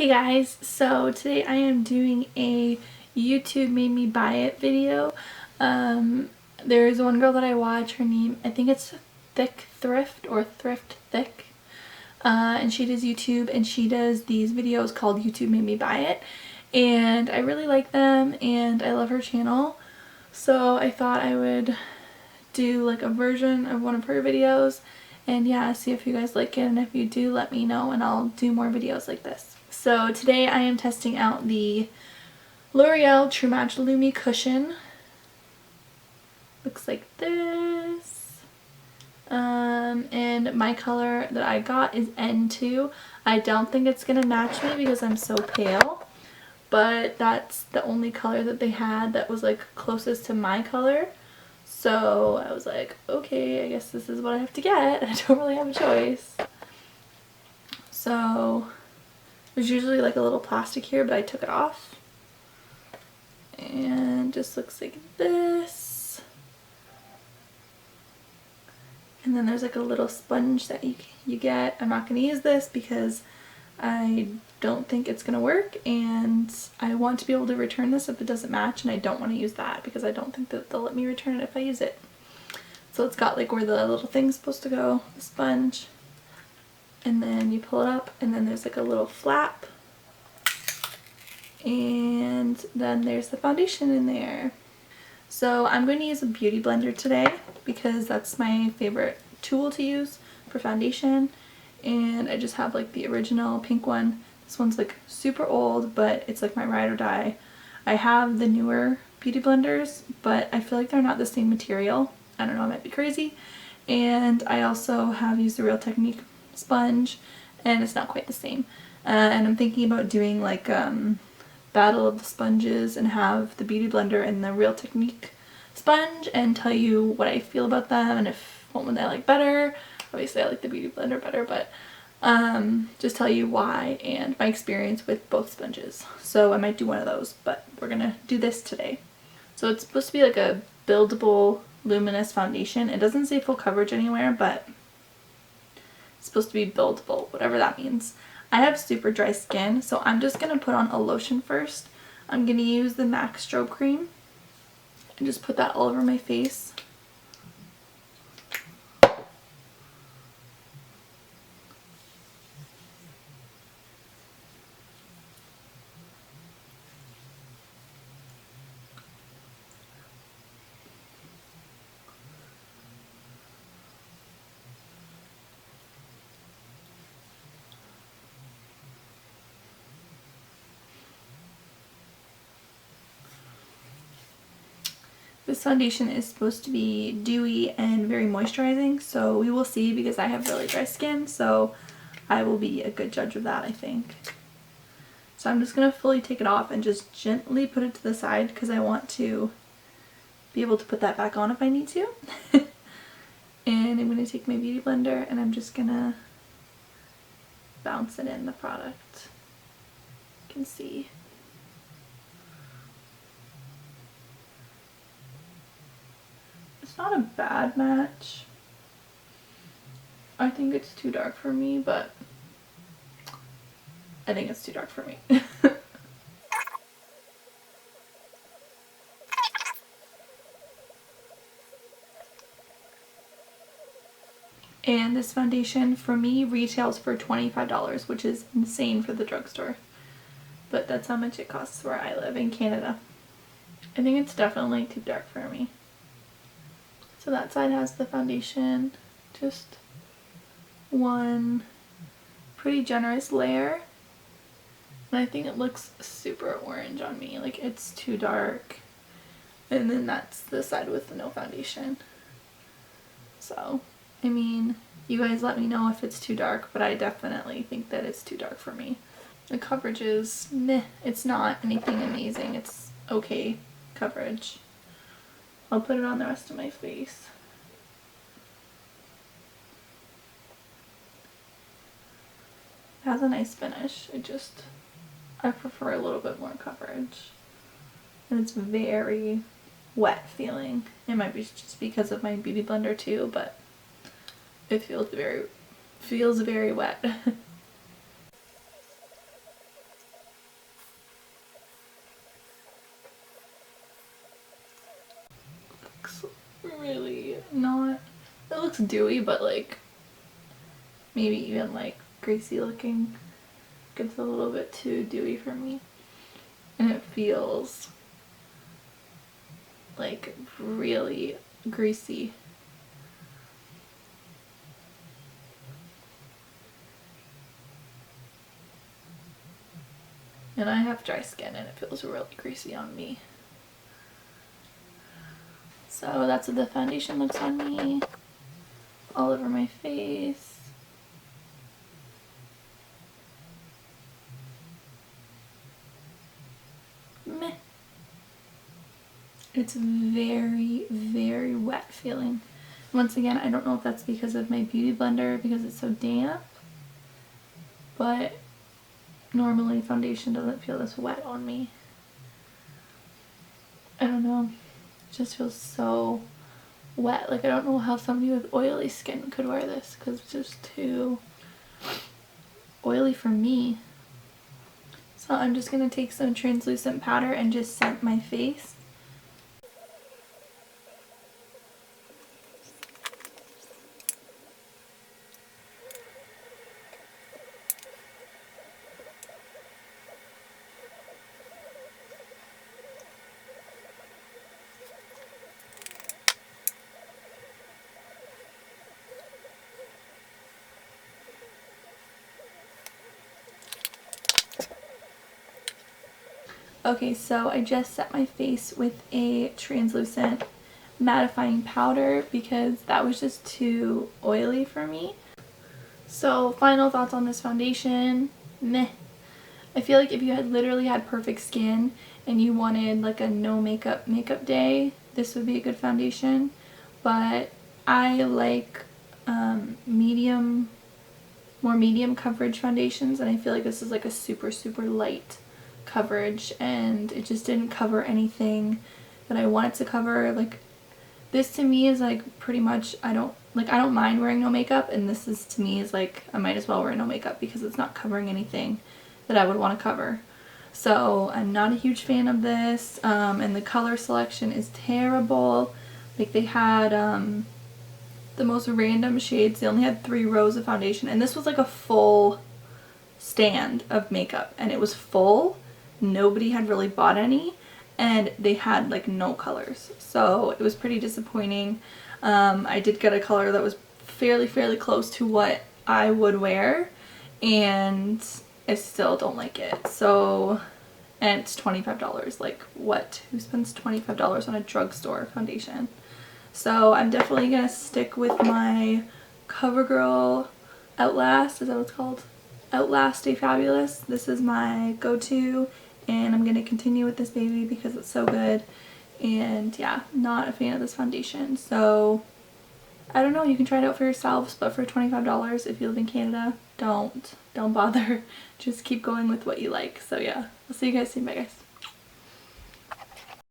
Hey guys, so today I am doing a YouTube made me buy it video. There's one girl that I watch, her name, I think it's Thick Thrift or Thrift Thick, and she does YouTube and she does these videos called YouTube made me buy it, and I really like them and I love her channel, so I thought I would do like a version of one of her videos and yeah, see if you guys like it, and if you do, let me know and I'll do more videos like this. So today I am testing out the L'Oreal True Match Lumi cushion. Looks like this. And my color that I got is N2. I don't think it's gonna match me because I'm so pale, but that's the only color that they had that was like closest to my color. So I was like, okay, I guess this is what I have to get. I don't really have a choice. So there's usually like a little plastic here, but I took it off. And it just looks like this. And then there's like a little sponge that you get. I'm not going to use this because I don't think it's going to work, and I want to be able to return this if it doesn't match, and I don't want to use that because I don't think that they'll let me return it if I use it. So it's got like where the little thing's supposed to go, the sponge, and then you pull it up and then there's like a little flap, and then there's the foundation in there. So I'm going to use a beauty blender today because that's my favorite tool to use for foundation, and I just have like the original pink one. This one's like super old, but it's like my ride or die. I have the newer beauty blenders, but I feel like they're not the same material. I don't know, I might be crazy. And I also have used the Real Technique sponge, and it's not quite the same. And I'm thinking about doing like battle of the sponges and have the beauty blender and the Real Technique sponge and tell you what I feel about them and if what one I like better. Obviously I like the beauty blender better, but just tell you why and my experience with both sponges. So I might do one of those, but we're gonna do this today. So it's supposed to be like a buildable luminous foundation. It doesn't say full coverage anywhere, but it's supposed to be buildable, whatever that means. I have super dry skin, so I'm just gonna put on a lotion first. I'm gonna use the MAC Strobe Cream and just put that all over my face. This foundation is supposed to be dewy and very moisturizing, so we will see because I have really dry skin, so I will be a good judge of that, I think. So I'm just going to fully take it off and just gently put it to the side because I want to be able to put that back on if I need to. And I'm going to take my beauty blender and I'm just going to bounce it in the product. You can see. It's not a bad match. I think it's too dark for me, but I think it's too dark for me. And this foundation for me retails for $25, which is insane for the drugstore. But that's how much it costs where I live in Canada. I think it's definitely too dark for me. So that side has the foundation, just one pretty generous layer. And I think it looks super orange on me, like it's too dark. And then that's the side with no foundation. So, I mean, you guys let me know if it's too dark, but I definitely think that it's too dark for me. The coverage is meh. It's not anything amazing. It's okay coverage. I'll put it on the rest of my face. It has a nice finish. I prefer a little bit more coverage. And it's very wet feeling. It might be just because of my beauty blender too, but it feels very wet. really not, it looks dewy, but like maybe even like greasy looking. It's a little bit too dewy for me. And it feels like really greasy. And I have dry skin and it feels really greasy on me. So that's what the foundation looks on me. All over my face. Meh. It's very, very wet feeling. Once again, I don't know if that's because of my beauty blender because it's so damp, but normally foundation doesn't feel this wet on me. I don't know. It just feels so wet. Like I don't know how somebody with oily skin could wear this because it's just too oily for me. So I'm just going to take some translucent powder and just set my face. Okay, so I just set my face with a translucent mattifying powder because that was just too oily for me. So final thoughts on this foundation, meh. I feel like if you had literally had perfect skin and you wanted like a no makeup day, this would be a good foundation. But I like more medium coverage foundations, and I feel like this is like a super light coverage and it just didn't cover anything that I wanted to cover. Like this to me is like pretty much I don't mind wearing no makeup, and this is to me is like I might as well wear no makeup because it's not covering anything that I would want to cover. So I'm not a huge fan of this, and the color selection is terrible. Like they had the most random shades. They only had 3 rows of foundation, and this was like a full stand of makeup and it was full. Nobody had really bought any and they had like no colors, so it was pretty disappointing. I did get a color that was fairly close to what I would wear, and I still don't like it. So, and it's $25. Like what? Who spends $25 on a drugstore foundation? So I'm definitely gonna stick with my CoverGirl Outlast. Is that what it's called? Outlast Stay Fabulous. This is my go-to, and I'm gonna continue with this baby because it's so good. And yeah, not a fan of this foundation. So I don't know, you can try it out for yourselves, but for $25 if you live in Canada, don't bother. Just keep going with what you like. So yeah, I'll see you guys soon. Bye guys.